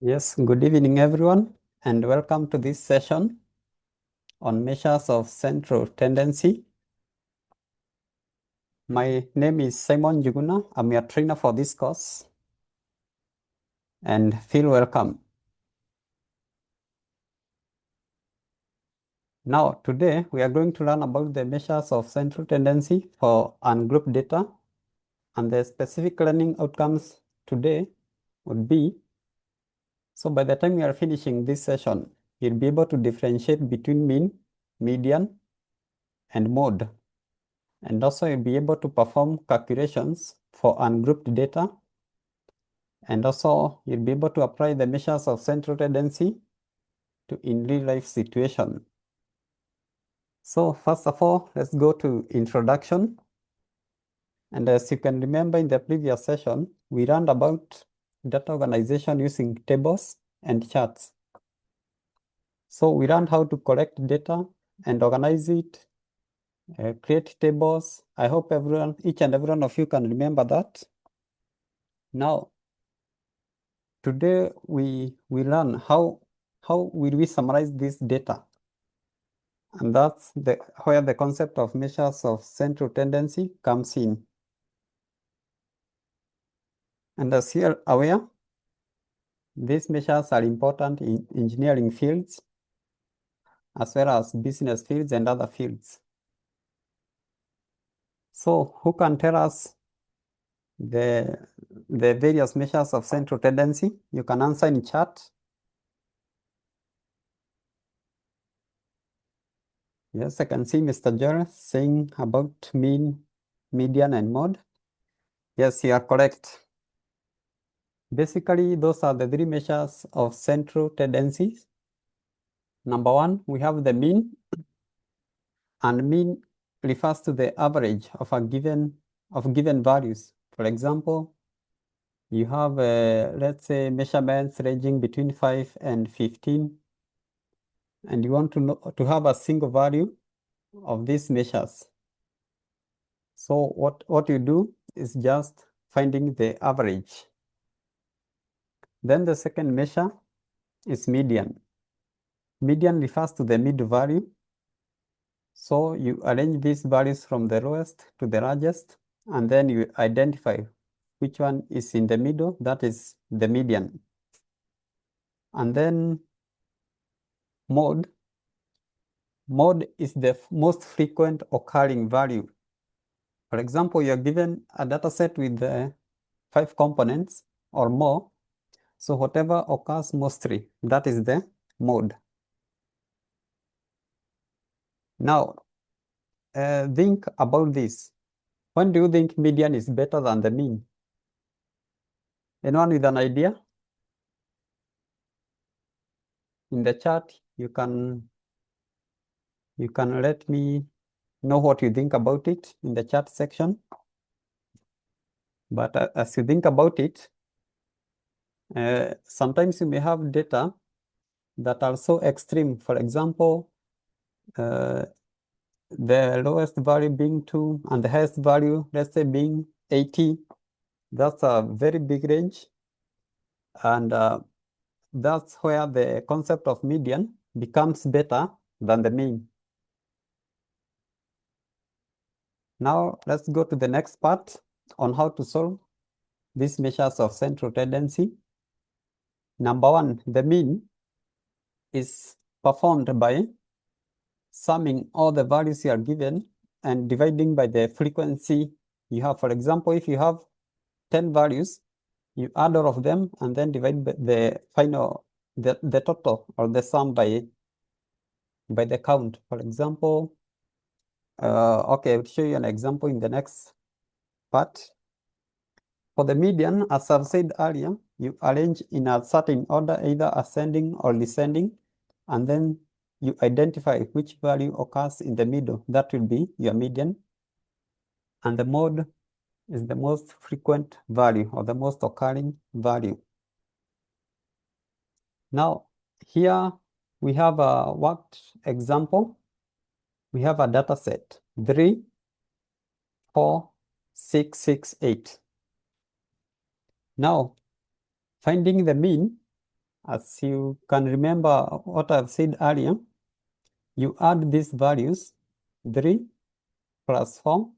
Yes, good evening everyone, and welcome to this session on measures of central tendency. My name is Simon Juguna. I'm your trainer for this course, and feel welcome. Now, today we are going to learn about the measures of central tendency for ungrouped data, and the specific learning outcomes today would be, so by the time we are finishing this session, you'll be able to differentiate between mean, median, and mode. And also you'll be able to perform calculations for ungrouped data. And also you'll be able to apply the measures of central tendency to in real life situation. So first of all, let's go to introduction. And as you can remember in the previous session, we learned about data organization using tables and charts. So we learned how to collect data and organize it, create tables. I hope each and every one of you can remember that. Now, today we learn how will we summarize this data, and that's where the concept of measures of central tendency comes in. And as you are aware, these measures are important in engineering fields as well as business fields and other fields. So who can tell us the various measures of central tendency? You can answer in chat. Yes, I can see Mr. Joel saying about mean, median, and mode. Yes, you are correct. Basically, those are the three measures of central tendencies. Number one, we have the mean, and mean refers to the average of given values. For example, you have let's say measurements ranging between 5 and 15, and you want to have a single value of these measures. So what you do is just finding the average. Then the second measure is median. Median refers to the mid value. So you arrange these values from the lowest to the largest, and then you identify which one is in the middle, that is the median. And then mode. Mode is the most frequent occurring value. For example, you're given a data set with 5 components or more. So whatever occurs mostly, that is the mode. Now, think about this. When do you think median is better than the mean? Anyone with an idea? In the chat, you can let me know what you think about it in the chat section. But as you think about it, sometimes you may have data that are so extreme. For example, the lowest value being 2 and the highest value, let's say, being 80. That's a very big range. And that's where the concept of median becomes better than the mean. Now let's go to the next part on how to solve these measures of central tendency. Number one, the mean is performed by summing all the values you are given and dividing by the frequency you have. For example, if you have 10 values, you add all of them and then divide the final, the total or the sum by the count. For example, okay, I'll show you an example in the next part. For the median, as I've said earlier, you arrange in a certain order, either ascending or descending, and then you identify which value occurs in the middle. That will be your median. And the mode is the most frequent value or the most occurring value. Now, here we have a worked example. We have a data set 3, 4, 6, 6, 8. Now, finding the mean, As you can remember what I've said earlier, you add these values, 3 plus 4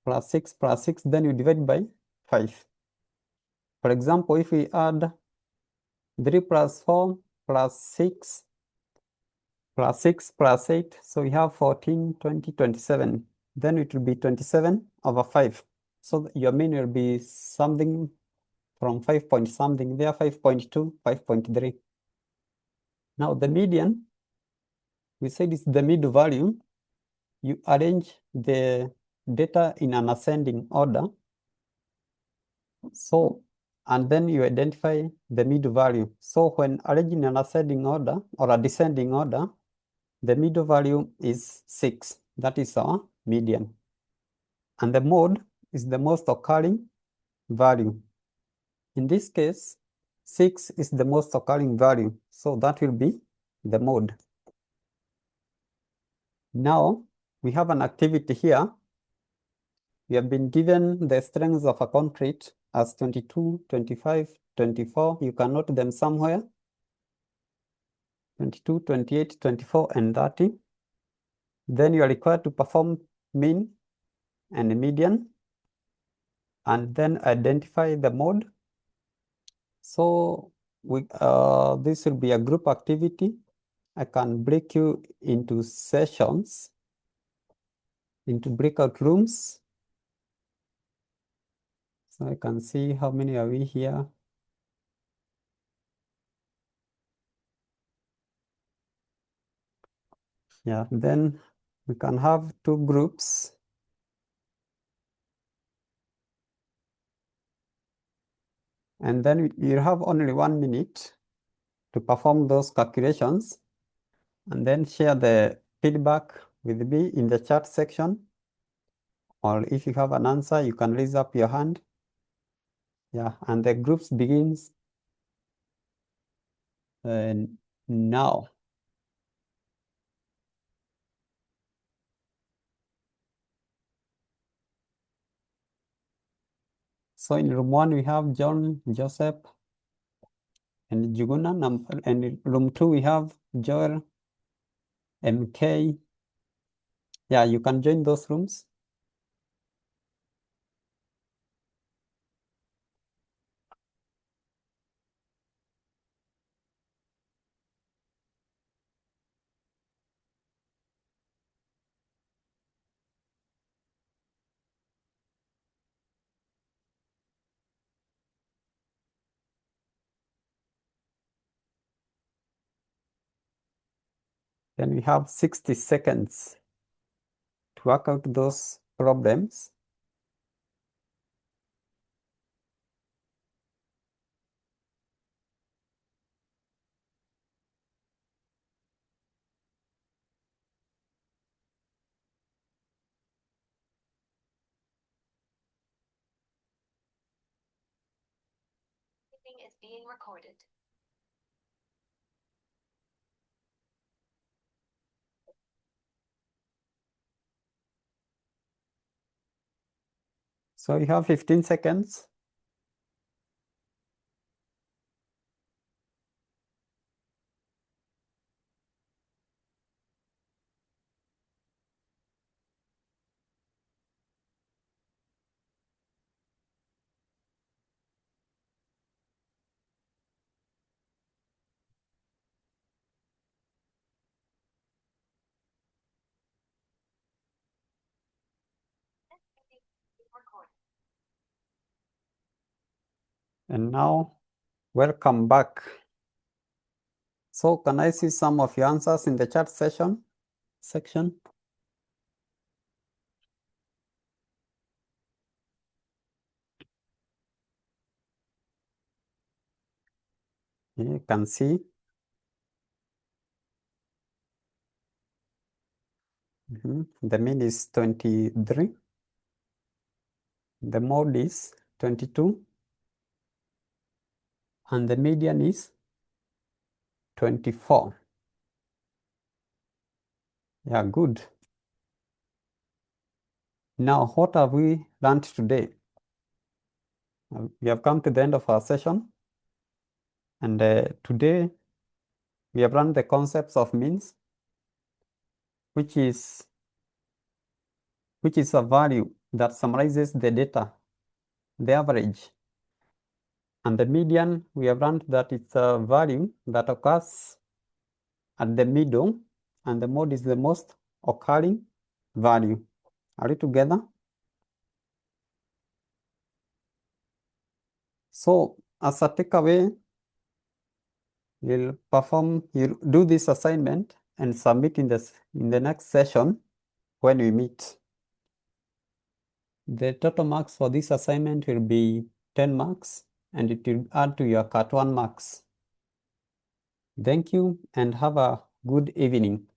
plus 6 plus 6, then you divide by 5. For example, if we add 3 plus 4 plus 6 plus 6 plus 8, so we have 14, 20, 27. Then it will be 27 over 5. So your mean will be something from 5 point something there, 5.2, 5.3. Now the median, we said it's the mid value. You arrange the data in an ascending order. So, and then you identify the mid value. So when arranging an ascending order or a descending order, the mid value is 6. That is our median. And the mode is the most occurring value. In this case, 6 is the most occurring value. So that will be the mode. Now, we have an activity here. We have been given the strengths of a concrete as 22, 25, 24. You can note them somewhere. 22, 28, 24, and 30. Then you are required to perform mean and median, and then identify the mode. So this will be a group activity. I can break you into sessions, into breakout rooms. So I can see how many are we here. Yeah, then we can have 2 groups. And then you have only 1 minute to perform those calculations, and then share the feedback with me in the chat section. Or if you have an answer, you can raise up your hand. Yeah, and the groups begins now. So in room 1, we have John, Joseph, and Juguna. And in room 2, we have Joel, MK. Yeah, you can join those rooms. Then we have 60 seconds to work out those problems. Is being recorded. So you have 15 seconds. And now, welcome back. So can I see some of your answers in the chat section? You can see. The mean is 23. The mode is 22. And the median is 24. Yeah, good. Now, what have we learned today? We have come to the end of our session. And today we have run the concepts of means, which is a value that summarizes the data, the average. And the median, we have learned that it's a value that occurs at the middle, and the mode is the most occurring value. Are we together? So as a takeaway, you'll do this assignment and submit in the next session when we meet. The total marks for this assignment will be 10 marks, and it will add to your Cat 1 marks. Thank you and have a good evening.